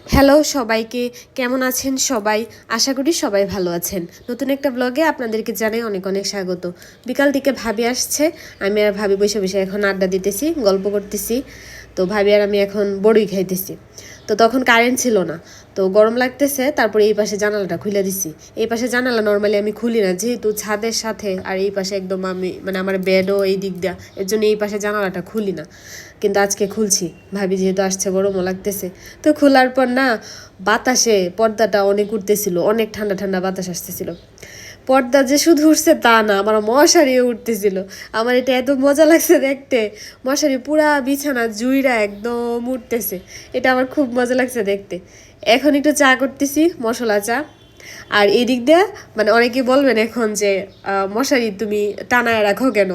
Hello সবাইকে, কেমন আছেন সবাই? আশা করি সবাই ভালো আছেন। নতুন একটা ব্লগে আপনাদেরকে জানাই অনেক অনেক স্বাগত। বিকাল দিকে ভাবি আসছে, আমি আর ভাবি বসে বসে এখন আড্ডা দিতেছি, গল্প করতেছি। তো ভাবি আর আমি এখন বড়ই খাইতেছি। তো তখন কারেন্ট ছিল না, তো গরম লাগতেছে, তারপরে এই পাশে জানালাটা খুলে দিছি। এই পাশে জানালা নর্মালি আমি খুলি না, যেহেতু ছাদের সাথে, আর এই পাশে একদম আমি মানে আমার বেডও এই দিক দেওয়া, এর জন্য এই পাশে জানালাটা খুলি না। কিন্তু আজকে খুলছি, ভাবি যেহেতু আসছে, গরমও লাগতেছে। তো খোলার পর না, বাতাসে পর্দাটা অনেক উঠতেছিল, অনেক ঠান্ডা ঠান্ডা বাতাস আসতেছিল। পর্দা যে শুধু উঠছে তা না, আমার মশারিও উঠতেছিল। আমার এটা এত মজা লাগছে দেখতে, মশারি পুরা বিছানা জুইরা একদম উঠতেছে। এটা আমার খুব মজা লাগছে দেখতে। এখন একটু চা করতেছি, মশলা চা। আর এই দিক দিয়ে মানে অনেকে বলবেন এখন যে মশারি তুমি টানায় রাখো কেন,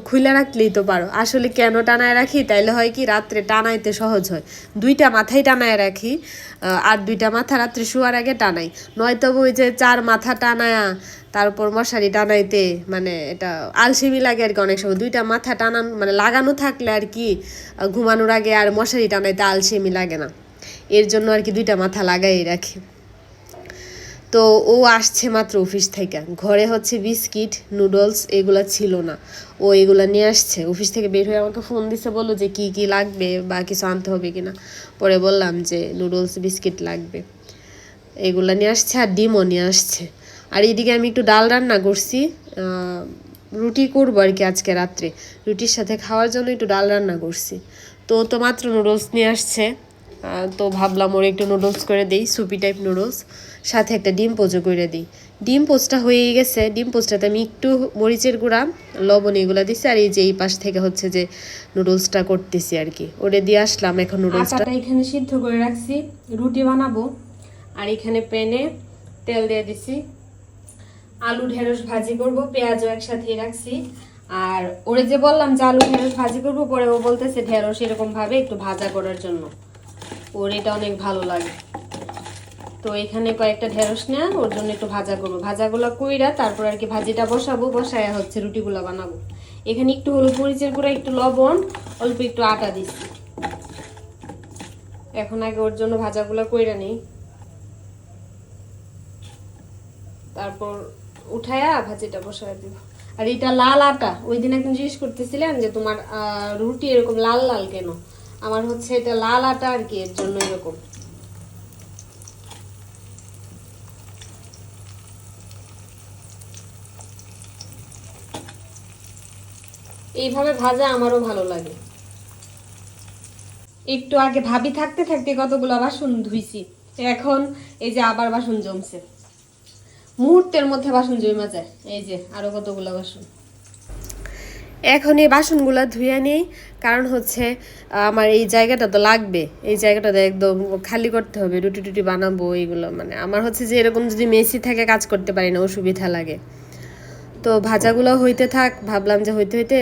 খুলে রাখলেই তো পারো। আসলে কেন টানায় রাখি, তাইলে হয় কি রাত্রে টানাইতে সহজ হয়। দুইটা মাথায় টানায় রাখি, আর দুইটা মাথা রাত্রে শোয়ার আগে টানাই। নয়তো ওই যে চার মাথা টানায়া তারপর মশারি টানাইতে মানে এটা আলসেমি লাগে আর কি। অনেক সময় দুইটা মাথা টানানো মানে লাগানো থাকলে আর কি ঘুমানোর আগে আর মশারি টানাইতে আলসেমি লাগে না। এর জন্য আর কি দুইটা মাথা লাগাই রাখি। তো ও আসছে মাত্র অফিস থেকে, ঘরে হচ্ছে বিস্কিট নুডলস এগুলো ছিল না, ও এগুলো নিয়ে আসছে। অফিস থেকে বের হয়ে আমাকে ফোন দিছে, বললো যে কি কি লাগবে বা কিছু আনতে হবে কিনা। পরে বললাম যে নুডলস বিস্কিট লাগবে, এগুলো নিয়ে আসছে, আর ডিমও নিয়ে আসছে। আর এইদিকে আমি একটু ডাল রান্না করছি, রুটি করবো আর কি আজকে রাত্রে। রুটির সাথে খাওয়ার জন্য একটু ডাল রান্না করছি। তো মাত্র নুডলস নিয়ে আসছে, তো ভাবলাম ওর একটু নুডলস করে দিই, সুপি টাইপ নুডলস, সাথে একটা ডিম পোচও করে দিই। ডিম পোচটা হয়েই গেছে, ডিম পোচটাতে আমি একটু মরিচের গুঁড়া লবণ এগুলো দিচ্ছি, আর এই যে এই পাশ থেকে হচ্ছে যে নুডলসটা করতেছি আর কি, ওরে দিয়ে আসলাম। এখন নুডলসটা এখানে সিদ্ধ করে রাখছি, রুটি বানাবো। আর এখানে প্যানে তেল দিয়ে দিছি, আলু ঢেঁড়স ভাজি করব, পেঁয়াজও একসাথে রাখছি। আর ওরে যে বললাম যে আলু ঢেঁড়স ভাজি করব, পরে ও বলতেছে ঢেঁড়স এরকম ভাবে একটু ভাজা করার জন্য, ওর এটা অনেক ভালো লাগে। তো এখানে কয়েকটা ঢেঁড়স নেওয়া, ওর জন্য একটু ভাজা করবো, ভাজাগুলো কইরা তারপর আর কি ভাজিটা বসাবো, বসায় হচ্ছে রুটিগুলো বানাবো। এখানে একটু হলুদ মরিচের গুঁড়া, একটু লবণ, অল্প একটু আটা দিচ্ছি। এখন আগে ওর জন্য ভাজাগুলো কইরা নেই, তারপর উঠায়া ভাজিটা বসায় দিব। আর এটা লাল আটা, ওই দিন একদিন জিজ্ঞেস করতেছিলেন যে তোমার রুটি এরকম লাল লাল কেন, আমার হচ্ছে এটা লাল আটা আর কি, এর জন্য এরকম। এইভাবে ভাজা আমারও ভালো লাগে। একটু আগে ভাবি থাকতে থাকতে কতগুলো বাসন ধুইছি, এখন এই যে আবার বাসন জমছে, মুহূর্তের মধ্যে বাসন জমা যায়। এই যে আরো কতগুলো বাসন, এখন এই বাসনগুলো ধুয়ে নেই, কারণ হচ্ছে আমার এই জায়গাটা তো লাগবে, এই জায়গাটাতে একদম খালি করতে হবে, রুটি টুটি বানাবো এইগুলো। মানে আমার হচ্ছে যে এরকম যদি মেসি থেকে কাজ করতে পারি না, অসুবিধা লাগে। তো ভাজাগুলো হইতে থাক, ভাবলাম যে হইতে হইতে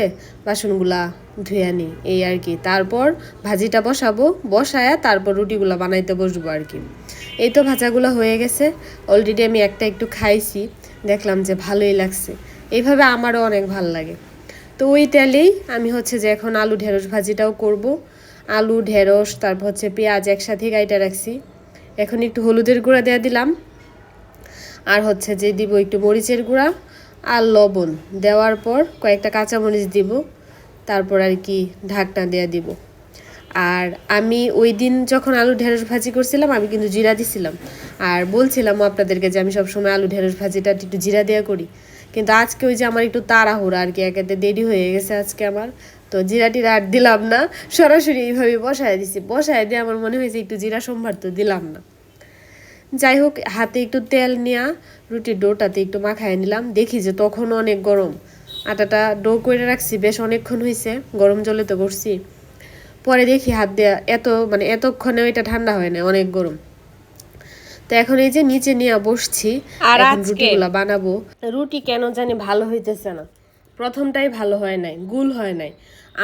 বাসনগুলা ধুয়ে নিই এই আর কি। তারপর ভাজিটা বসাবো, বসায়া তারপর রুটিগুলো বানাইতে বসবো আর কি। এই তো ভাজাগুলো হয়ে গেছে, অলরেডি আমি একটা একটু খাইছি, দেখলাম যে ভালোই লাগছে। এইভাবে আমারও অনেক ভাল লাগে। তো ওই তেলেই আমি হচ্ছে যে এখন আলু ঢেঁড়স ভাজিটাও করব। আলু ঢেঁড়স তারপর হচ্ছে পেঁয়াজ একসাথে গাইটা রাখছি। এখন একটু হলুদের গুঁড়া দেওয়া দিলাম, আর হচ্ছে যে দিব একটু মরিচের গুঁড়া আর লবণ। দেওয়ার পর কয়েকটা কাঁচামরিচ দিব, তারপর আর কি ঢাকনা দেওয়া দিব। আর আমি ওই দিন যখন আলু ঢেঁড়স ভাজি করছিলাম, আমি কিন্তু জিরা দিছিলাম, আর বলছিলাম আপনাদেরকে যে আমি সবসময় আলু ঢেঁড়স ভাজিটা একটু জিরা দেওয়া করি। কিন্তু আজকে ওই যে আমার একটু তাড়াহুড়া আর কি, একেতে দেরি হয়ে গেছে আজকে আমার, তো জিরা টিরা আর দিলাম না, সরাসরি এইভাবে বসায় দিছি। বসায় দিয়ে আমার মনে হয়েছে একটু জিরা সম্ভার, তো দিলাম না। যাই হোক, হাতে একটু তেল নেওয়া রুটির ডোটাতে একটু মাখায় নিলাম। দেখি যে তখনও অনেক গরম, আটাটা ডো করে রাখছি বেশ অনেকক্ষণ হয়েছে, গরম জলে তো করছি। পরে দেখি হাত দেয়া এতক্ষণেও এটা ঠান্ডা হয় না, অনেক গরম। তো এখন এই যে নিচে নিয়ে বসছি, আর রুটিগুলা বানাবো। রুটি কেন জানি ভালো হইতেছে না, প্রথমটাই ভালো হয় নাই, গুল হয় নাই।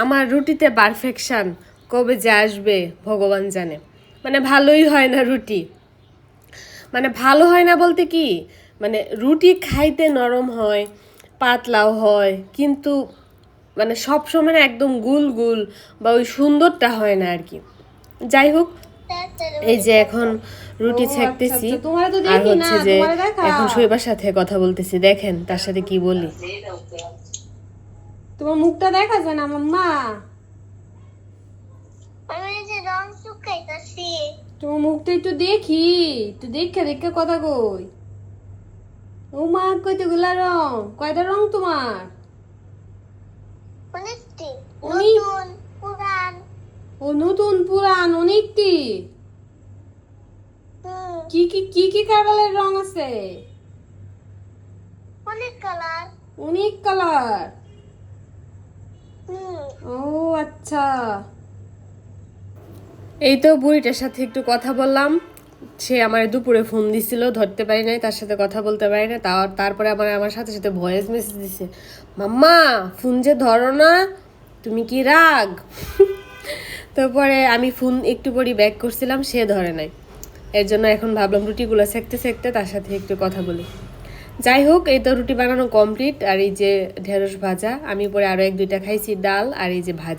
আমার রুটিতে পারফেকশন কবে যে আসবে ভগবান জানে। মানে ভালোই হয় না রুটি, মানে ভালো হয় না বলতে কি, মানে রুটি খাইতে নরম হয়, পাতলাও হয়, কিন্তু মানে সব সময় একদম গুল গুল বা ওই সুন্দরটা হয় না আর কি। যাই হোক, এই যে এখন রুটি ছেঁকতেছি তোমার তো আর দেখি না, হচ্ছে যে তোমার দেখা। এখন শৈবার সাথে কথা বলতেছি, দেখেন তার সাথে কি বলি। তোমার মুখটা দেখা যায় না মাম্মা, আমি যে রং শুকাইতাছি। তোমার মুখটা একটু দেখি, একটু দেখে দেখে কথা কই। ও মা, কয়টাগুলা রং, কয়টা রং তোমার? অনেকটি অনেক। নতুন পুরান। ও নতুন পুরান অনেকটি। কি কি কি কি কালারের রং আছে? অনেক কালার। অনেক কালার। হুম। ও আচ্ছা। এই তো বুড়িটার সাথে একটু কথা বললাম, সে আমার দুপুরে ফোন দিছিল, ধরতে পারি নাই, তার সাথে কথা বলতে পারি না, তারপরে আমার সাথে সাথে ভয়েস মেসেজ দিছে, মাম্মা ফোন যে ধরো না, তুমি কি রাগ? তারপরে আমি ফোন একটু পরই ব্যাক করছিলাম, সে ধরে নাই। এর জন্য এখন ভাবলাম রুটিগুলো সেঁকতে সেঁকতে তার সাথে একটু কথা বলি। যাই হোক, এই তো রুটি বানানো কমপ্লিট, আর এই যে ঢেঁড়স ভাজা, আমি পরে আরও এক দুইটা খাইছি, ডাল আর এই যে ভাজা।